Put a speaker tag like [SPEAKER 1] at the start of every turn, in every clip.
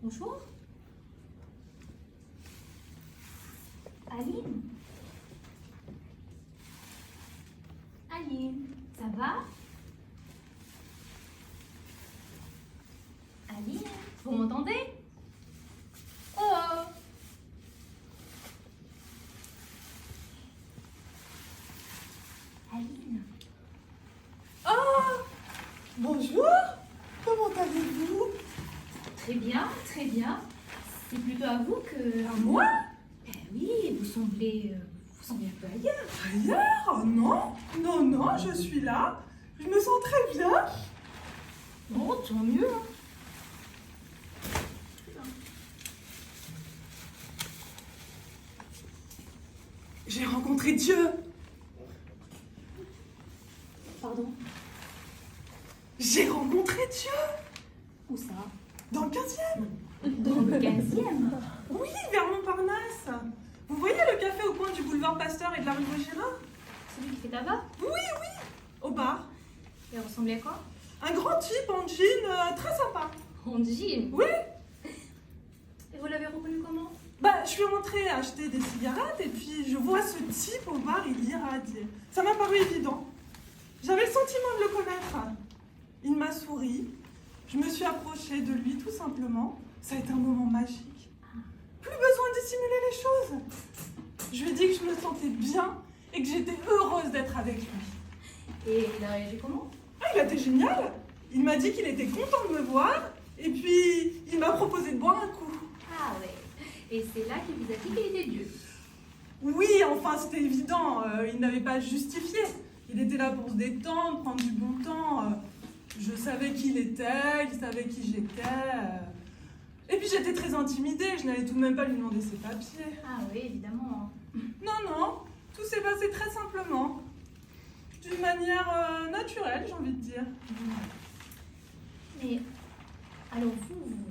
[SPEAKER 1] Bonjour. Aline. Aline, ça va? Aline, vous m'entendez? Oh! Aline.
[SPEAKER 2] Ah! Bonjour! Comment allez-vous?
[SPEAKER 1] Très bien, très bien. C'est plutôt à vous que...
[SPEAKER 2] À moi?
[SPEAKER 1] Eh oui, vous semblez un peu ailleurs.
[SPEAKER 2] Ailleurs? Oh non! Non, non, je suis là. Je me sens très bien.
[SPEAKER 1] Bon, tant mieux. Hein.
[SPEAKER 2] J'ai rencontré Dieu.
[SPEAKER 1] Pardon?
[SPEAKER 2] J'ai rencontré Dieu.
[SPEAKER 1] Où ça?
[SPEAKER 2] Dans le 15e.
[SPEAKER 1] Dans le 15e.
[SPEAKER 2] Oui, vers Montparnasse. Vous voyez le café au coin du boulevard Pasteur et de la rue Vaugirard?
[SPEAKER 1] Celui qui fait tabac?
[SPEAKER 2] Oui, oui. Au bar.
[SPEAKER 1] Il ressemblait à quoi?
[SPEAKER 2] Un grand type en jean, très sympa.
[SPEAKER 1] En jean.
[SPEAKER 2] Oui.
[SPEAKER 1] Et vous l'avez reconnu comment?
[SPEAKER 2] Bah, je suis rentrée acheter des cigarettes et puis je vois ce type au bar, il irradie. Ça m'a paru évident. J'avais le sentiment de le connaître. Il m'a souri. Je me suis approchée de lui tout simplement. Ça a été un moment magique. Plus besoin de dissimuler les choses. Je lui ai dit que je me sentais bien et que j'étais heureuse d'être avec lui.
[SPEAKER 1] Et il a réagi comment?
[SPEAKER 2] Ah, il a été génial. Il m'a dit qu'il était content de me voir et puis il m'a proposé de boire un coup.
[SPEAKER 1] Ah ouais. Et c'est là qu'il vous a dit qu'il était Dieu.
[SPEAKER 2] Oui, enfin, c'était évident. Il n'avait pas à se justifier. Il était là pour se détendre, prendre du bon temps. Je savais qui il était, il savait qui j'étais. Et puis j'étais très intimidée. Je n'allais tout de même pas lui demander ses papiers.
[SPEAKER 1] Ah oui, évidemment.
[SPEAKER 2] Non, non. Tout s'est passé très simplement. D'une manière naturelle, j'ai envie de dire.
[SPEAKER 1] Mais alors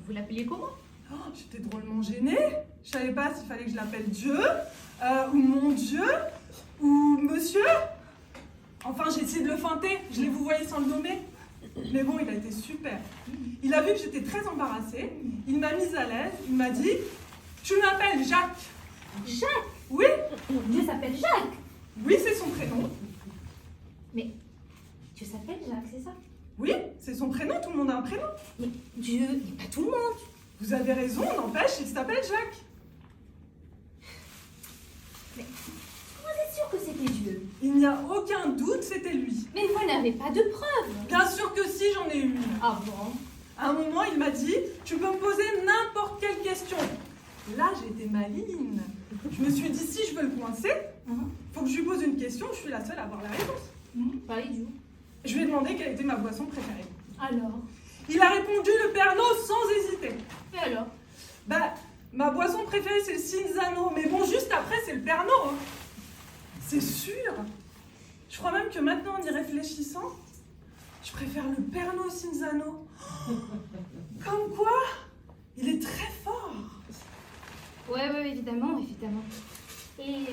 [SPEAKER 1] vous l'appeliez comment?
[SPEAKER 2] Oh, j'étais drôlement gênée. Je savais pas s'il fallait que je l'appelle Dieu, ou mon Dieu, ou Monsieur. Enfin, j'ai essayé de le feinter. Je l'ai vouvoyé sans le nommer. Mais bon, il a été super. Il a vu que j'étais très embarrassée. Il m'a mise à l'aise. Il m'a dit « Tu m'appelles Jacques ».
[SPEAKER 1] Jacques?
[SPEAKER 2] Oui,
[SPEAKER 1] Dieu s'appelle Jacques.
[SPEAKER 2] oui, c'est son prénom.
[SPEAKER 1] Mais Dieu s'appelle Jacques, c'est ça?
[SPEAKER 2] Oui, c'est son prénom. Tout le monde a un prénom.
[SPEAKER 1] Mais Dieu, mais pas tout le monde.
[SPEAKER 2] Vous avez raison, n'empêche, il s'appelle Jacques.
[SPEAKER 1] Mais comment êtes sûr que c'était Dieu?
[SPEAKER 2] Il n'y a aucun doute, c'était lui.
[SPEAKER 1] Mais vous n'avez pas de preuves.
[SPEAKER 2] Bien sûr que si, j'en ai une.
[SPEAKER 1] Ah bon?
[SPEAKER 2] À un moment, il m'a dit « Tu peux me poser n'importe quelle question ». Là, j'ai été maligne. Je me suis dit, si je veux le coincer, faut que je lui pose une question, je suis la seule à avoir la réponse.
[SPEAKER 1] Pas idiot.
[SPEAKER 2] Je lui ai demandé quelle était ma boisson préférée.
[SPEAKER 1] Alors?
[SPEAKER 2] Il a répondu le Pernod sans hésiter.
[SPEAKER 1] Et alors?
[SPEAKER 2] Bah, ma boisson préférée, c'est le Cinzano. Mais bon, juste après, c'est le Pernod. Hein. C'est sûr. Je crois même que maintenant, en y réfléchissant, je préfère le Pernod Cinzano. Comme quoi, il est très fort.
[SPEAKER 1] Ouais, évidemment, évidemment. Et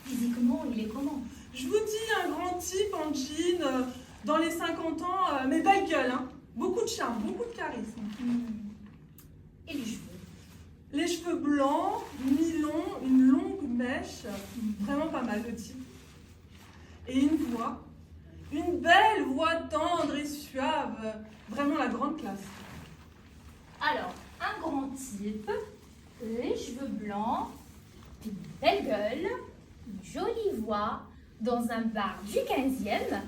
[SPEAKER 1] physiquement, il est comment?
[SPEAKER 2] Je vous dis, un grand type en jean, dans les 50 ans, mais belle gueule, hein. Beaucoup de charme, beaucoup de charisme.
[SPEAKER 1] Et les cheveux?
[SPEAKER 2] Les cheveux blancs, mi-longs, une longue mèche, vraiment pas mal le type. Et une belle voix tendre et suave, vraiment la grande classe.
[SPEAKER 1] Alors, un grand type, les cheveux blancs, une belle gueule, une jolie voix, dans un bar du 15e,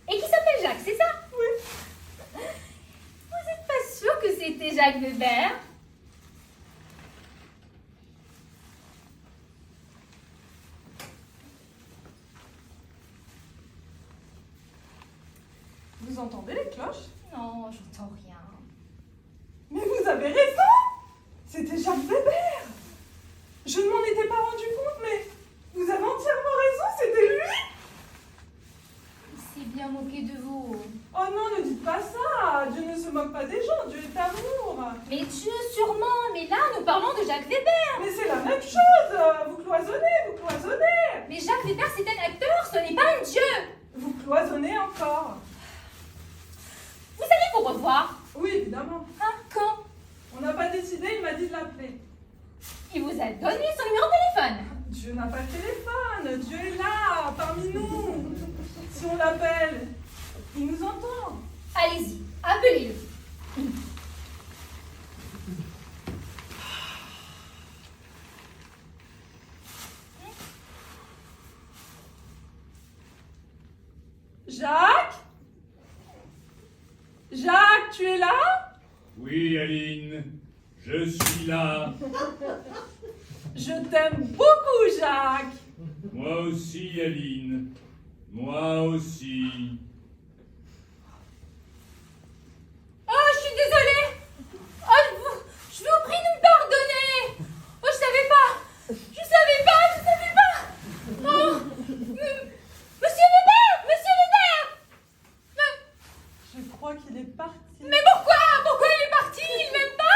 [SPEAKER 1] et qui s'appelle Jacques, c'est ça?
[SPEAKER 2] Oui.
[SPEAKER 1] Vous n'êtes pas sûr que c'était Jacques Weber?
[SPEAKER 2] Vous entendez les cloches?
[SPEAKER 1] Non, j'entends rien.
[SPEAKER 2] Mais vous avez raison! C'était Jacques Weber! Je ne m'en étais pas rendu compte, mais vous avez entièrement raison, c'était lui!
[SPEAKER 1] Il s'est bien moqué de vous.
[SPEAKER 2] Oh non, ne dites pas ça! Dieu ne se moque pas des gens, Dieu est amour!
[SPEAKER 1] Mais Dieu, sûrement, mais là, nous parlons de Jacques Weber.
[SPEAKER 2] Mais c'est la même chose! Vous cloisonnez, vous cloisonnez!
[SPEAKER 1] Mais Jacques Weber, c'est un acteur, ce n'est pas un dieu.
[SPEAKER 2] Vous cloisonnez encore!
[SPEAKER 1] Vous allez vous revoir?
[SPEAKER 2] Oui, évidemment.
[SPEAKER 1] Hein, quand?
[SPEAKER 2] On n'a pas décidé,
[SPEAKER 1] vous a donné son numéro de téléphone.
[SPEAKER 2] Dieu n'a pas de téléphone. Dieu est là, parmi nous. Si on l'appelle, il nous entend.
[SPEAKER 1] Allez-y, appelez-le.
[SPEAKER 2] Jacques? Jacques, tu es là?
[SPEAKER 3] Oui, Aline, je suis là.
[SPEAKER 2] Je t'aime beaucoup, Jacques.
[SPEAKER 3] Moi aussi, Aline. Moi aussi.
[SPEAKER 1] Oh, je suis désolée. Oh, je vous prie de me pardonner. Oh, je savais pas. Je savais pas. Oh, monsieur le maire, monsieur le maire.
[SPEAKER 2] Je crois qu'il est parti.
[SPEAKER 1] Mais pourquoi? Pourquoi il est parti? Il m'aime pas?